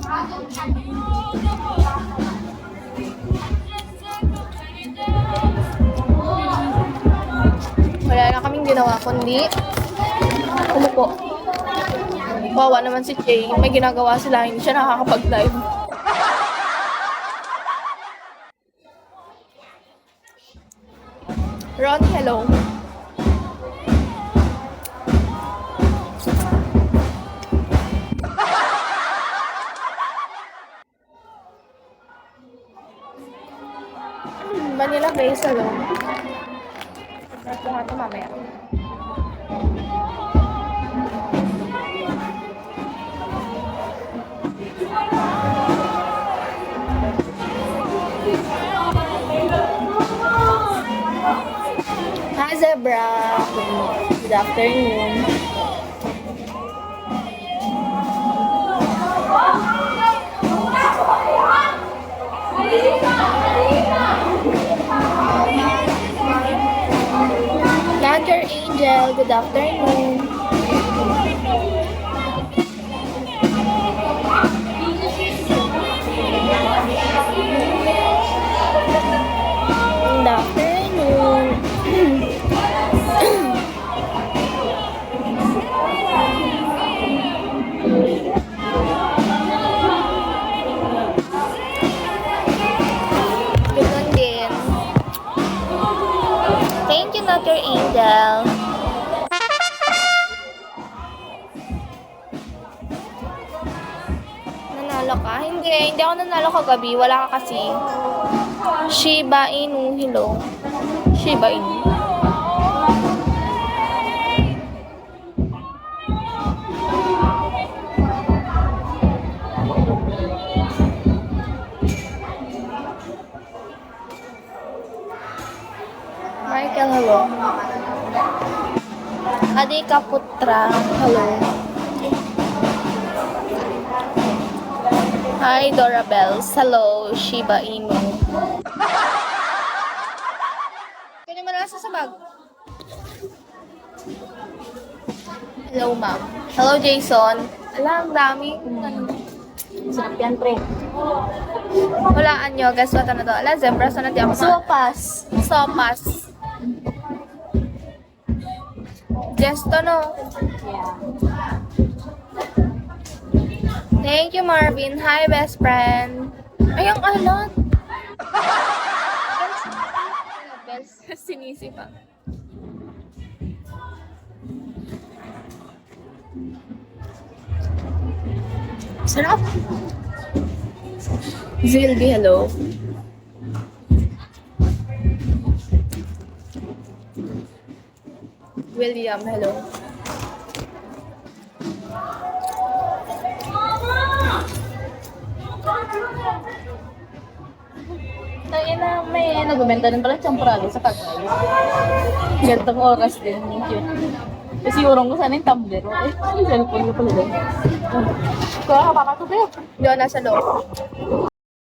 Wala na kaming ginawa, kundi umupo. Wawa naman si Jay. May ginagawa sila, hindi siya nakakapag-live. Ron, hello. Vanilla base, hello. Ito nga ito mamaya. Hi, Zebra. Good afternoon. Lander Angel, good afternoon. Good afternoon. Good one din. Thank you, Dr. Angel. Nanalo ka? Hindi ako nanalo kagabi. Wala ka kasi. Shiba Inu, hello. Shiba Inu. Michael, hello. Adika Putra, hello. Hi, Dora Bells. Hello, Shiba Inu. Pwede mo na sa bag. Hello, ma'am. Hello, Jason. Ala, ang dami. Sarap yan, pre. Walaan nyo. Guess what na to? Ala, zebra. Sana di ako Sopas. Sopas. Just to, no? Yeah. Thank you, Marvin. Hi, best friend. Ay, ang alat. Sinisi pa. Sarap. Zilgi, hello. William, hello. Tayo na may nagbebenta din pala champurado sa Pagay. Gantong oras din. Kasi urong ko sana yung tumbler. Eh, yung cellphone ko pala din. Kaya kapapatubig. Doon, nasa loob.